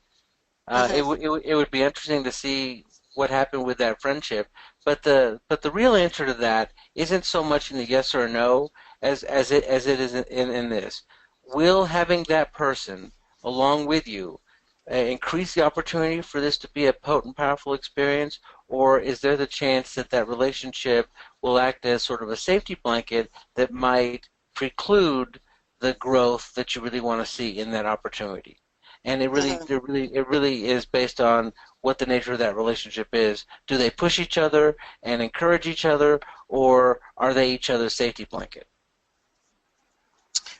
Hmm. It would be interesting to see what happened with that friendship. But the real answer to that isn't so much in the yes or no as it is in this. Will having that person along with you increase the opportunity for this to be a potent, powerful experience, or is there the chance that that relationship will act as sort of a safety blanket that might preclude the growth that you really want to see in that opportunity? And Hmm. it really is based on what the nature of that relationship is. Do they push each other and encourage each other, or are they each other's safety blanket?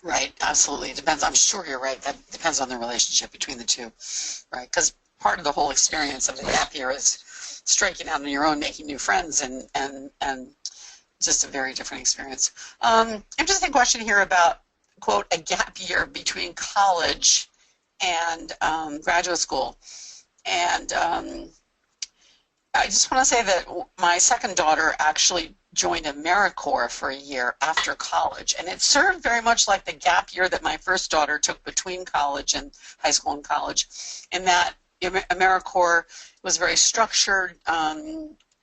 Right, absolutely. It depends. I'm sure you're right. That depends on the relationship between the two, right? Because part of the whole experience of the gap year is striking out on your own, making new friends, and just a very different experience. Interesting question here about, quote, a gap year between college and graduate school. And I just want to say that my second daughter actually joined AmeriCorps for a year after college, and it served very much like the gap year that my first daughter took between college and high school and college, in that AmeriCorps was very structured,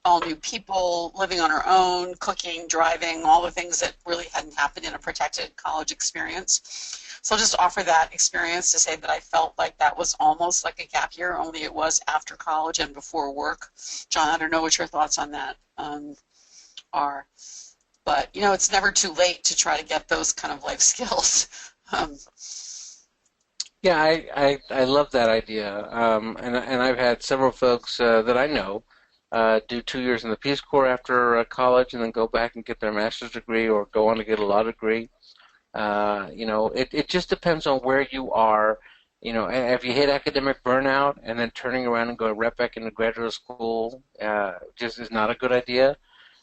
all new people, living on our own, cooking, driving, all the things that really hadn't happened in a protected college experience. So I'll just offer that experience to say that I felt like that was almost like a gap year, only it was after college and before work. John, I don't know what your thoughts on that are, but it's never too late to try to get those kind of life skills. Um, Yeah, I love that idea. And I've had several folks that I know do 2 years in the Peace Corps after college and then go back and get their master's degree or go on to get a law degree. It just depends on where you are. If you hit academic burnout and then turning around and going right back into graduate school just is not a good idea.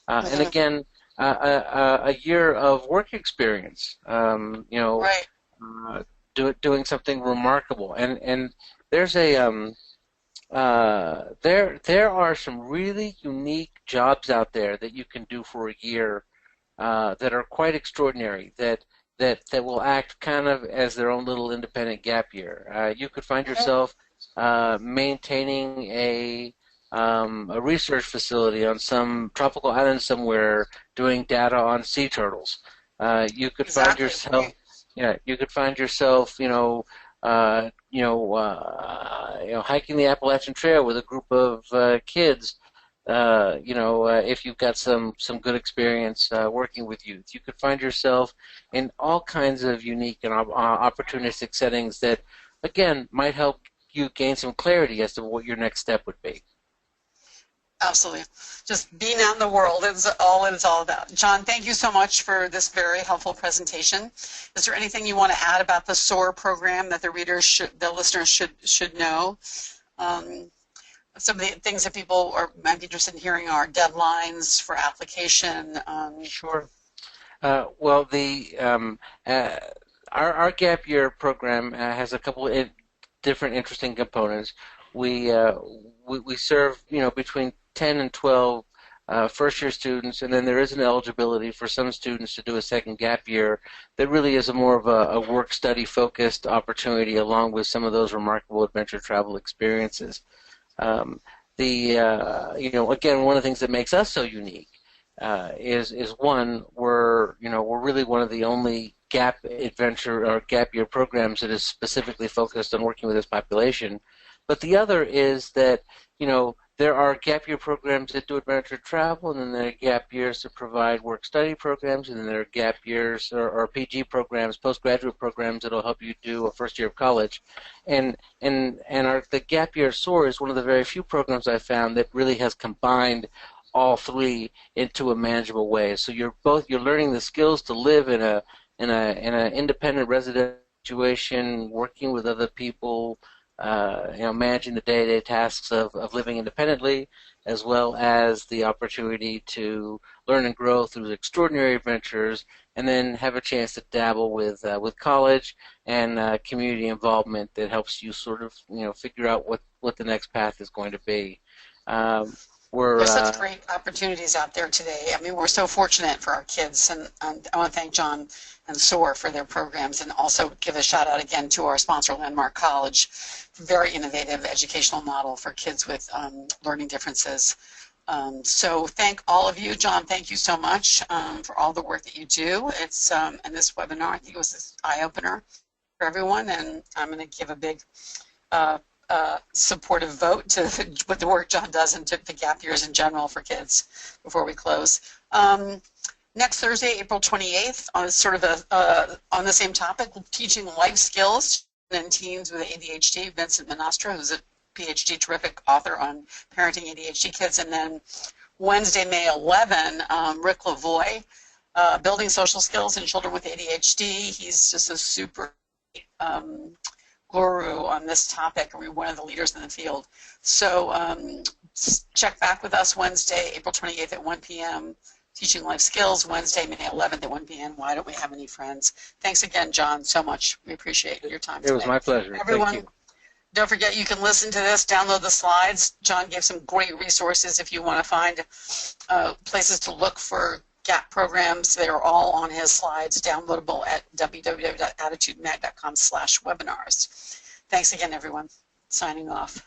And mhm. again, a year of work experience, Right. uh, doing something remarkable. And there's a there are some really unique jobs out there that you can do for a year that are quite extraordinary that will act kind of as their own little independent gap year. You could find Mhm. yourself maintaining a research facility on some tropical island somewhere doing data on sea turtles. You could find Exactly. yourself, yeah, you could find yourself, hiking the Appalachian Trail with a group of kids if you've got some good experience working with youth. You could find yourself in all kinds of unique and opportunistic settings that, again, might help you gain some clarity as to what your next step would be. Absolutely. Just being out in the world is all it is all about. John, thank you so much for this very helpful presentation. Is there anything you want to add about the SOAR program that the listeners should know? Um, some of the things that people might be interested in hearing are deadlines for application. Sure. Well, the our gap year program has a couple of different interesting components. We, uh, we serve between 10 and 12 first year students, and then there is an eligibility for some students to do a second gap year that really is a more of a work study focused opportunity along with some of those remarkable adventure travel experiences. Um, again, one of the things that makes us so unique is one, we're really one of the only gap adventure or gap year programs that is specifically focused on working with this population. But the other is that there are gap year programs that do adventure travel, and then there are gap years that provide work study programs, and then there are gap years or PG programs, postgraduate programs that'll help you do a first year of college. The gap year Soar is one of the very few programs I've found that really has combined all three into a manageable way. So you're learning the skills to live in an independent resident situation, working with other people, managing the day-to-day tasks of living independently, as well as the opportunity to learn and grow through extraordinary adventures, and then have a chance to dabble with college and community involvement that helps you sort of figure out what the next path is going to be. Um, We're There's such great opportunities out there today. I mean, we're so fortunate for our kids, and I want to thank John and Soar for their programs, and also give a shout out again to our sponsor, Landmark College, very innovative educational model for kids with learning differences. So thank all of you. John, thank you so much for all the work that you do. It's and this webinar, I think it was this eye-opener for everyone, and I'm going to give a big supportive vote to with the work John does and to the gap years in general for kids before we close. Next Thursday, April 28th, on sort of on the same topic, teaching life skills in teens with ADHD, Vincent Monastra, who's a PhD terrific author on parenting ADHD kids. And then Wednesday, May 11, Rick Lavoie, building social skills in children with ADHD. He's just a super guru on this topic, and we're one of the leaders in the field. So check back with us Wednesday, April 28th at 1 p.m. Teaching life skills, Wednesday, May 11th at 1 p.m. Why don't we have any friends? Thanks again, John, so much. We appreciate your time today. It was my pleasure. Everyone, thank you. Don't forget you can listen to this, download the slides. John gave some great resources if you want to find places to look for GAP programs. They are all on his slides, downloadable at www.attitudemag.com/webinars. Thanks again, everyone. Signing off.